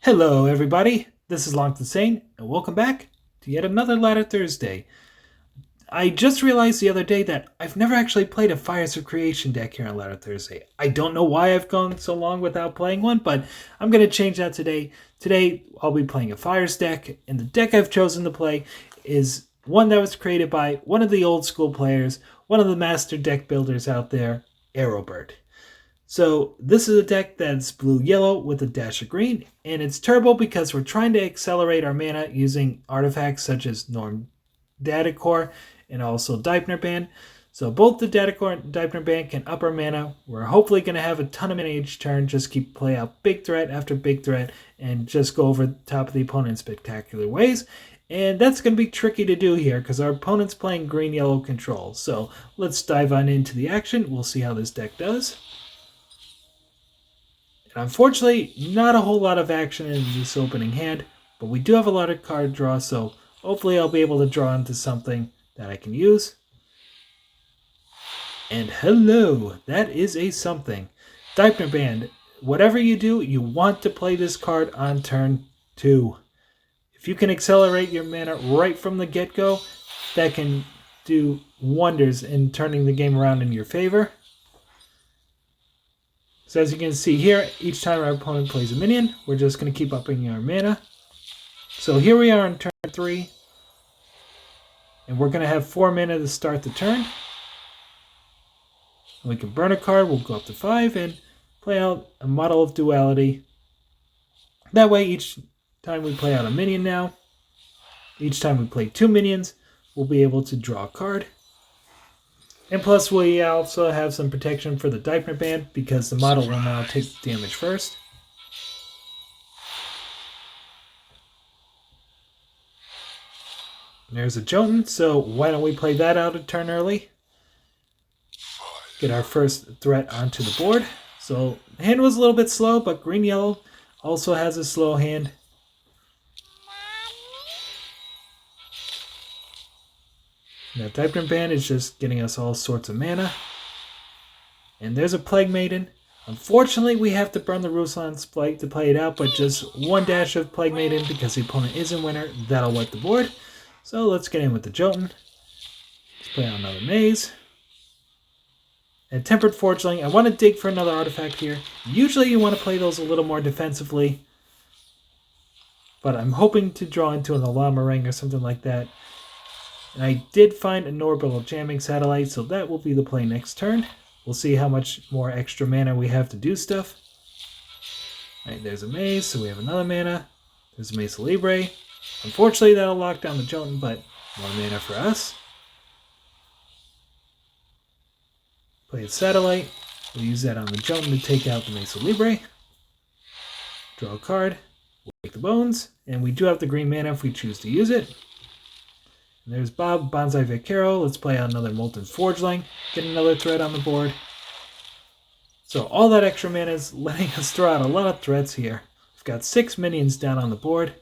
Hello, everybody. This is Lonk the Saint, and welcome back to yet another Ladder Thursday. I just realized the other day that I've never actually played a Fires of Creation deck here on Ladder Thursday. I don't know why I've gone so long without playing one, but I'm going to change that today. Today, I'll be playing a Fires deck, and the deck I've chosen to play is one that was created by one of the old school players, one of the master deck builders out there, Arrowbird. So this is a deck that's blue-yellow with a dash of green, and it's turbo because we're trying to accelerate our mana using artifacts such as Norn Data Core and also Deipner Band. So both the Data Core and Deipner Band can up our mana. We're hopefully going to have a ton of mana each turn, just keep play out big threat after big threat, and just go over the top of the opponent in spectacular ways. And that's going to be tricky to do here because our opponent's playing green-yellow control. So let's dive on into the action. We'll see how this deck does. Unfortunately, not a whole lot of action in this opening hand, but we do have a lot of card draw, so hopefully I'll be able to draw into something that I can use. And hello, that is a something. Deipner Band, whatever you do, you want to play this card on turn 2. If you can accelerate your mana right from the get-go, that can do wonders in turning the game around in your favor. So as you can see here, each time our opponent plays a minion, we're just going to keep upping our mana. So here we are on turn 3. And we're going to have 4 mana to start the turn. And we can burn a card, we'll go up to 5, and play out a Model of Duality. That way each time we play out a minion now, each time we play 2 minions, we'll be able to draw a card. And plus we also have some protection for the Deipner Band because the model will now take damage first. And there's a Jotun, so why don't we play that out a turn early? Get our first threat onto the board. So the hand was a little bit slow, but green-yellow also has a slow hand. Now, Deipner Band is just getting us all sorts of mana. And there's a Plague Maiden. Unfortunately, we have to burn the Ruslan Spike to play it out, but just one dash of Plague Maiden because the opponent is in winner. That'll wipe the board. So let's get in with the Jotun. Let's play out another Maze. And Tempered Forgeling. I want to dig for another artifact here. Usually you want to play those a little more defensively. But I'm hoping to draw into an Alamarang or something like that. And I did find an Orbital Jamming Satellite, so that will be the play next turn. We'll see how much more extra mana we have to do stuff. Alright, there's a Maze, so we have another mana. There's a Mesa Libre. Unfortunately, that'll lock down the Jotun, but more mana for us. Play a Satellite. We'll use that on the Jotun to take out the Mesa Libre. Draw a card. We'll take the Bones. And we do have the green mana if we choose to use it. And there's Bob, Bonsai Vaquero. Let's play out another Molten Forgeling. Get another threat on the board. So all that extra mana is letting us throw out a lot of threats here. We've got 6 minions down on the board.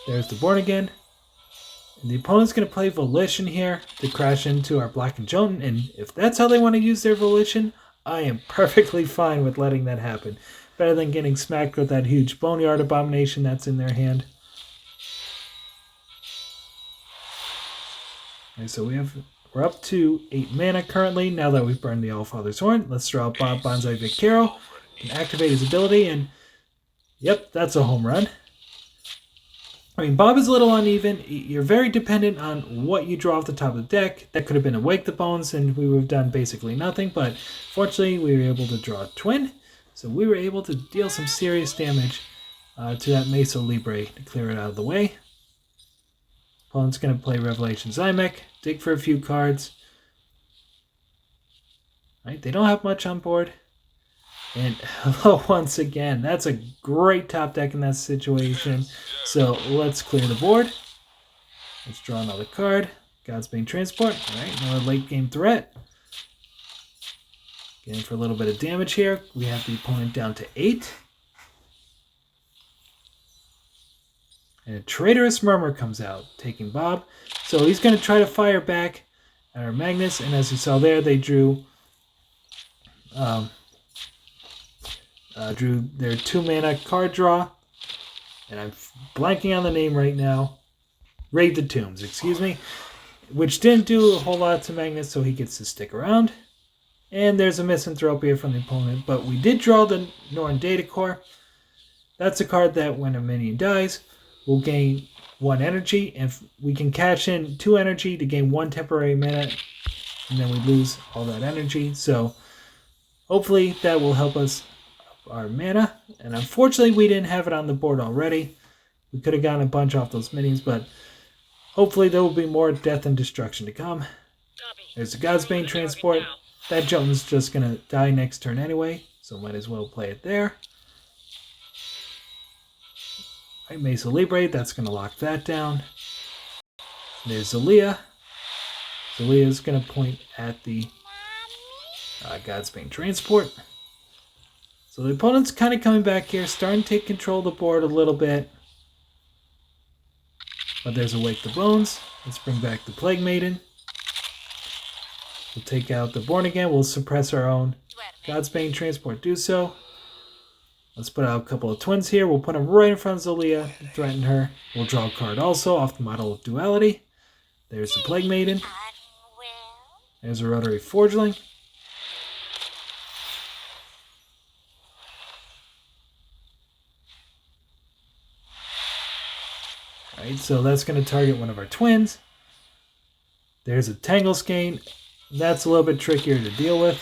There's the Born Again. And the opponent's going to play Volition here to crash into our Black and Jotun. And if that's how they want to use their Volition, I am perfectly fine with letting that happen. Better than getting smacked with that huge Boneyard Abomination that's in their hand. Okay, so we're up to 8 mana currently. Now that we've burned the Allfather's Horn, let's draw out Bob Bonsai Vaquero and activate his ability. And yep, that's a home run. I mean, Bob is a little uneven. You're very dependent on what you draw off the top of the deck. That could have been a Wake the Bones, and we would have done basically nothing. But fortunately, we were able to draw a Twin. So we were able to deal some serious damage to that Mesa Libre to clear it out of the way. Opponent's going to play Revelation Zymek, dig for a few cards. Right, they don't have much on board. And hello once again. That's a great top deck in that situation. So let's clear the board. Let's draw another card. Godsbane Transport. Alright, another late game threat. Getting for a little bit of damage here. We have the opponent down to 8. And a Traitorous Murmur comes out, taking Bob. So he's going to try to fire back at our Magnus. And as you saw there, they drew their 2 mana card draw. and I'm blanking on the name right now. Raid the Tombs, excuse me. Which didn't do a whole lot to Magnus, so he gets to stick around. And there's a Misanthropia from the opponent, but we did draw the Norn Data Core. That's a card that when a minion dies, will gain 1 energy, and we can cash in 2 energy to gain 1 temporary mana, and then we lose all that energy. So hopefully that will help us up our mana. And unfortunately, we didn't have it on the board already. We could have gotten a bunch off those minions, but hopefully there will be more death and destruction to come. There's a Godsbane Transport. That Jotun's just going to die next turn anyway, so might as well play it there. Right, Mesa Libre, that's going to lock that down. There's Zelia. Zelia is going to point at the Godsbane Transport. So the opponent's kind of coming back here, starting to take control of the board a little bit. But there's Awake the Bones. Let's bring back the Plague Maiden. We'll take out the Born Again. We'll suppress our own Godsbane Transport. Do so. Let's put out a couple of twins here. We'll put them right in front of Zelia. Threaten her. We'll draw a card also off the model of Duality. There's the Plague Maiden. There's a Rotary Forgeling. Alright, so that's going to target one of our twins. There's a Tangle Skein. That's a little bit trickier to deal with.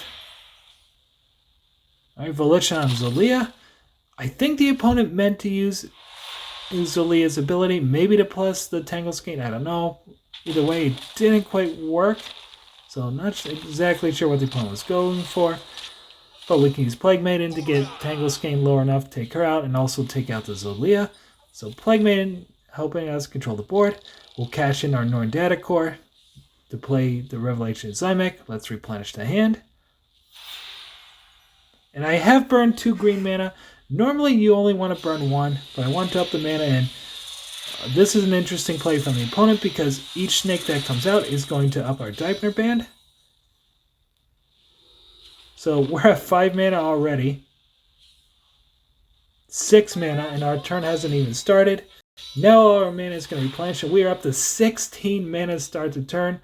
Alright, Volition on Zelia. I think the opponent meant to use Zelia's ability, maybe to plus the Tangle Skein. I don't know. Either way, it didn't quite work. So I'm not exactly sure what the opponent was going for. But we can use Plague Maiden to get Tangle Skein lower enough to take her out and also take out the Zelia. So Plague Maiden helping us control the board. We'll cash in our Norn Data Core to play the Revelation of Zymek. Let's replenish the hand. And I have burned 2 green mana. Normally you only want to burn 1, but I want to up the mana, and this is an interesting play from the opponent because each snake that comes out is going to up our Deipner Band. So we're at 5 mana already. 6 mana, and our turn hasn't even started. Now our mana is going to replenish, and we are up to 16 mana to start the turn.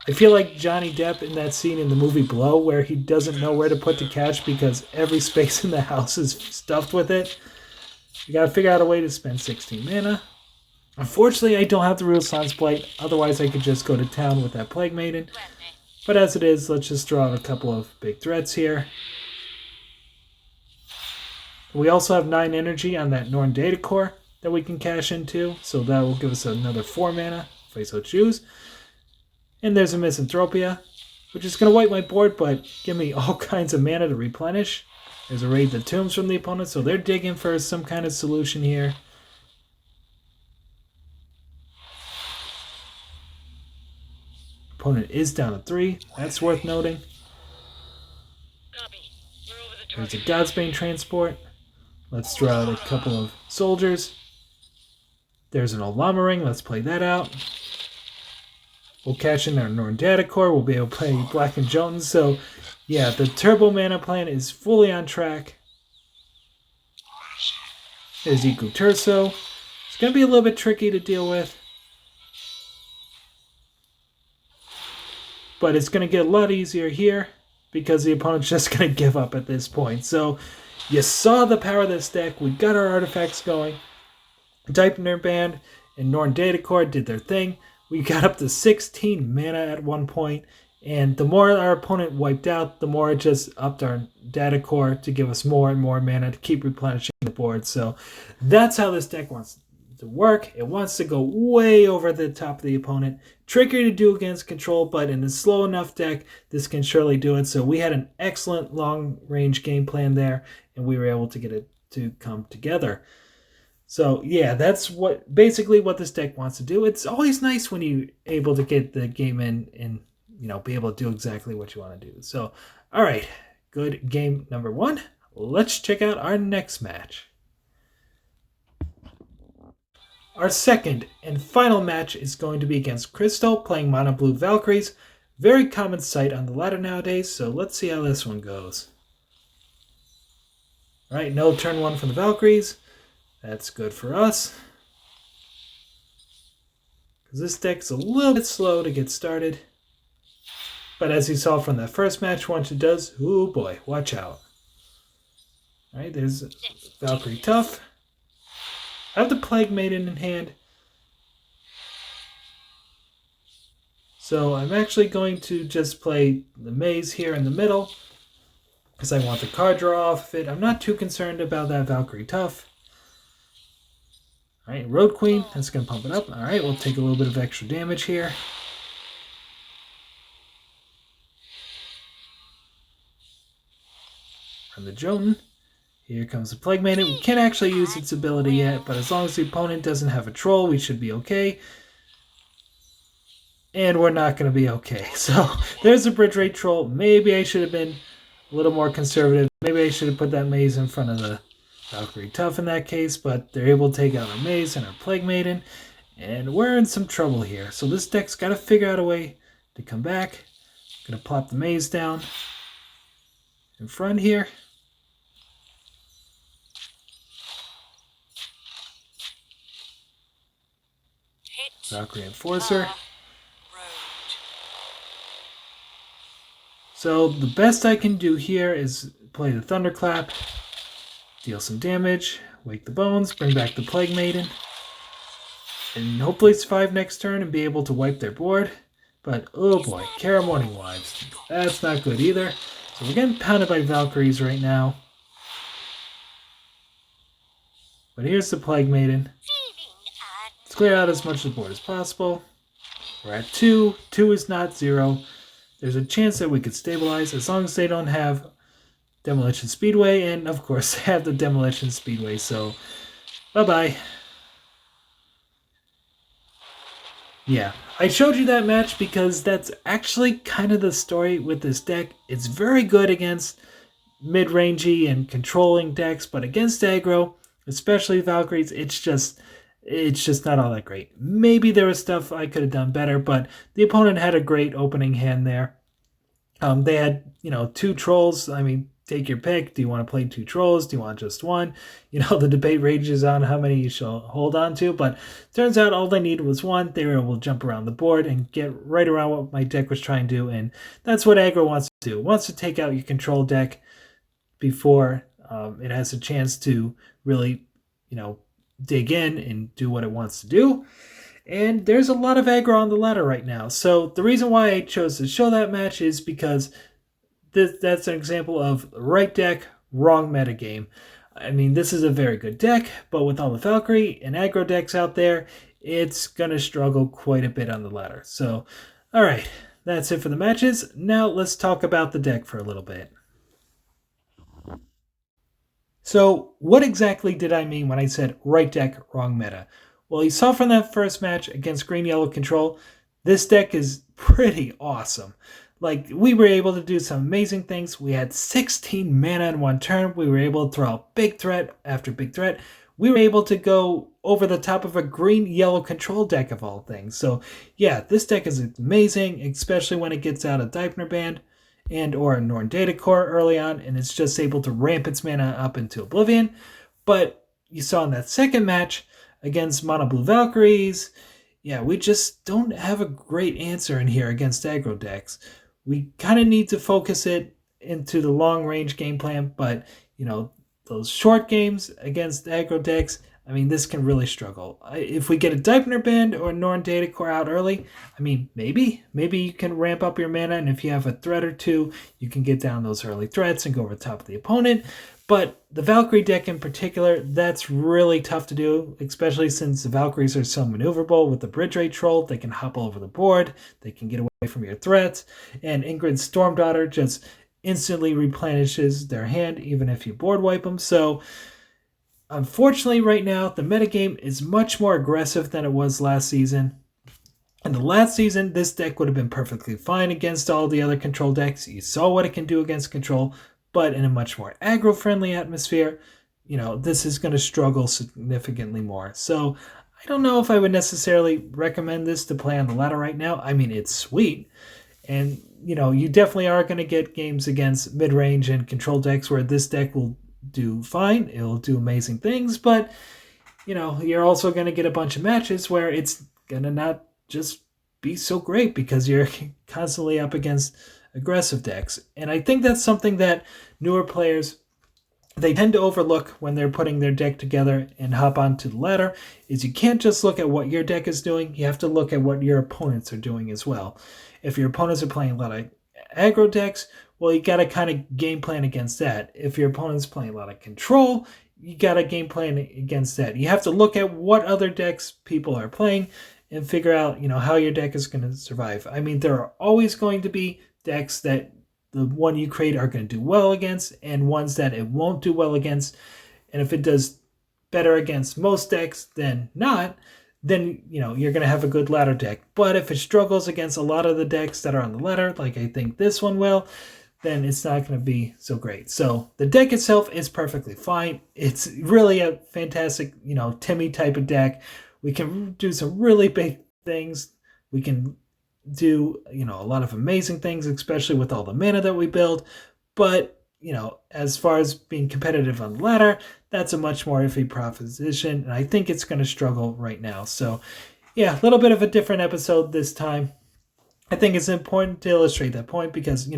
I feel like Johnny Depp in that scene in the movie Blow where he doesn't know where to put the cash because every space in the house is stuffed with it. You gotta figure out a way to spend 16 mana. Unfortunately, I don't have the Real Blight, otherwise I could just go to town with that Plague Maiden. But as it is, let's just draw out a couple of big threats here. We also have 9 energy on that Norn Data Core that we can cash into, so that will give us another 4 mana if I so choose. And there's a Misanthropia, which is going to wipe my board, but give me all kinds of mana to replenish. There's a Raid the Tombs from the opponent, so they're digging for some kind of solution here. Opponent is down to 3. That's worth noting. There's a Godsbane Transport. Let's draw out a couple of soldiers. There's an Olama Ring. Let's play that out. We'll cash in our Norn Data Core. We'll be able to play Black and Jotun. So, yeah, the Turbo Mana plan is fully on track. There's Iku Turso. It's going to be a little bit tricky to deal with. But it's going to get a lot easier here because the opponent's just going to give up at this point. So, you saw the power of this deck. We got our artifacts going. Deipner Band and Norn Data Core did their thing. We got up to 16 mana at one point, and the more our opponent wiped out, the more it just upped our data core to give us more and more mana to keep replenishing the board. So that's how this deck wants to work. It wants to go way over the top of the opponent. Trickier to do against control, but in a slow enough deck, this can surely do it. So we had an excellent long-range game plan there, and we were able to get it to come together. So yeah, that's basically what this deck wants to do. It's always nice when you're able to get the game in and be able to do exactly what you want to do. So, all right, good game number 1. Let's check out our next match. Our second and final match is going to be against Crystal playing Mono Blue Valkyries. Very common sight on the ladder nowadays, so let's see how this one goes. All right, no turn 1 for the Valkyries. That's good for us. Because this deck's a little bit slow to get started. But as you saw from that first match, once it does, oh boy, watch out. Alright, there's Valkyrie Tough. I have the Plague Maiden in hand. So I'm actually going to just play the Maze here in the middle. Because I want the card draw off of it. I'm not too concerned about that Valkyrie Tough. Alright, Road Queen, that's going to pump it up. Alright, we'll take a little bit of extra damage here. From the Jotun. Here comes the Plague Maiden. We can't actually use its ability yet, but as long as the opponent doesn't have a troll, we should be okay. And we're not going to be okay. So, there's a Bridge Rate Troll. Maybe I should have been a little more conservative. Maybe I should have put that Maze in front of the Valkyrie Tough in that case, but they're able to take out our Maze and our Plague Maiden, and we're in some trouble here. So this deck's got to figure out a way to come back. I'm going to plop the Maze down in front here. Valkyrie Enforcer. So the best I can do here is play the Thunderclap, deal some damage, wake the bones, bring back the Plague Maiden, and hopefully survive next turn and be able to wipe their board. But oh boy, Kara Morning Wives. That's not good either. So we're getting pounded by Valkyries right now. But here's the Plague Maiden. Let's clear out as much of the board as possible. We're at 2. 2 is not 0. There's a chance that we could stabilize as long as they don't have Demolition Speedway, and of course they have the Demolition Speedway, so bye-bye. Yeah, I showed you that match because that's actually kind of the story with this deck. It's very good against mid-rangey and controlling decks, but against aggro, especially Valkyries, it's just not all that great. Maybe there was stuff I could have done better, but the opponent had a great opening hand there. They had, 2 trolls. I mean, take your pick. Do you want to play 2 trolls? Do you want just 1? The debate rages on how many you shall hold on to, but turns out all they needed was 1. They were able to jump around the board and get right around what my deck was trying to do, and that's what aggro wants to do. It wants to take out your control deck before it has a chance to really, dig in and do what it wants to do. And there's a lot of aggro on the ladder right now. So the reason why I chose to show that match is because that's an example of right deck, wrong metagame. I mean, this is a very good deck, but with all the Valkyrie and aggro decks out there, it's going to struggle quite a bit on the ladder. So, all right, that's it for the matches. Now let's talk about the deck for a little bit. So what exactly did I mean when I said right deck, wrong meta? Well, you saw from that first match against green-yellow control, this deck is pretty awesome. Like, we were able to do some amazing things. We had 16 mana in one turn. We were able to throw out big threat after big threat. We were able to go over the top of a green-yellow control deck of all things. So, yeah, this deck is amazing, especially when it gets out of Deipner Band and or a Norn Data Core early on, and it's just able to ramp its mana up into oblivion. But you saw in that second match against Mono Blue Valkyries, yeah, we just don't have a great answer in here against aggro decks. We kind of need to focus it into the long-range game plan, but, those short games against aggro decks, I mean, this can really struggle. If we get a Deipner Band or a Norn Data Core out early, I mean, maybe you can ramp up your mana, and if you have a threat or 2, you can get down those early threats and go over the top of the opponent. But the Valkyrie deck in particular, that's really tough to do, especially since the Valkyries are so maneuverable with the Bridge Rate Troll. They can hop all over the board, they can get away from your threats, and Ingrid's Storm Daughter just instantly replenishes their hand even if you board wipe them. So unfortunately, right now, the metagame is much more aggressive than it was last season. In the last season, this deck would have been perfectly fine against all the other control decks. You saw what it can do against control, but in a much more aggro-friendly atmosphere, this is going to struggle significantly more. So I don't know if I would necessarily recommend this to play on the ladder right now. I mean, it's sweet. And, you definitely are going to get games against mid-range and control decks where this deck will do fine. It'll do amazing things, but you're also going to get a bunch of matches where it's going to not just be so great because you're constantly up against aggressive decks. And I think that's something that newer players, they tend to overlook when they're putting their deck together and hop onto the ladder, is you can't just look at what your deck is doing, you have to look at what your opponents are doing as well. If your opponents are playing a lot of aggro decks, well, you got to kind of game plan against that. If your opponent's playing a lot of control, you got to game plan against that. You have to look at what other decks people are playing and figure out, how your deck is going to survive. I mean, there are always going to be decks that the one you create are going to do well against and ones that it won't do well against. And if it does better against most decks than not, then you're going to have a good ladder deck. But if it struggles against a lot of the decks that are on the ladder, like I think this one will, then it's not going to be so great. So the deck itself is perfectly fine. It's really a fantastic, Timmy type of deck. We can do some really big things. We can do, a lot of amazing things, especially with all the mana that we build. But, as far as being competitive on the ladder, that's a much more iffy proposition. And I think it's going to struggle right now. So, yeah, a little bit of a different episode this time. I think it's important to illustrate that point because,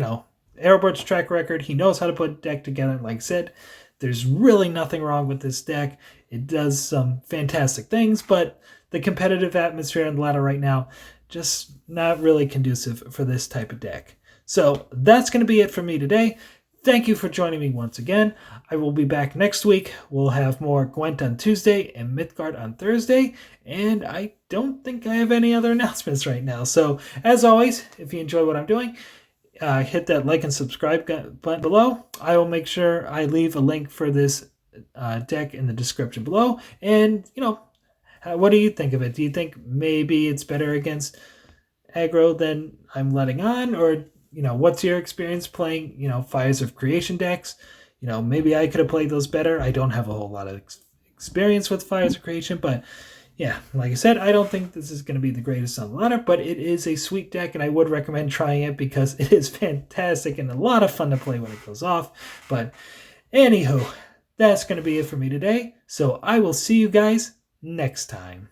Aerobert's track record, he knows how to put a deck together. Like I said, there's really nothing wrong with this deck. It does some fantastic things, but the competitive atmosphere on the ladder right now, just not really conducive for this type of deck. So that's going to be it for me today. Thank you for joining me once again. I will be back next week. We'll have more Gwent on Tuesday and Mythgard on Thursday. And I don't think I have any other announcements right now. So as always, if you enjoy what I'm doing, hit that like and subscribe button below. I will make sure I leave a link for this deck in the description below. And, what do you think of it? Do you think maybe it's better against aggro than I'm letting on? Or, what's your experience playing, Fires of Creation decks? Maybe I could have played those better. I don't have a whole lot of experience with Fires of Creation, but yeah, like I said, I don't think this is going to be the greatest on the ladder, but it is a sweet deck, and I would recommend trying it because it is fantastic and a lot of fun to play when it goes off. But anywho, that's going to be it for me today, so I will see you guys next time.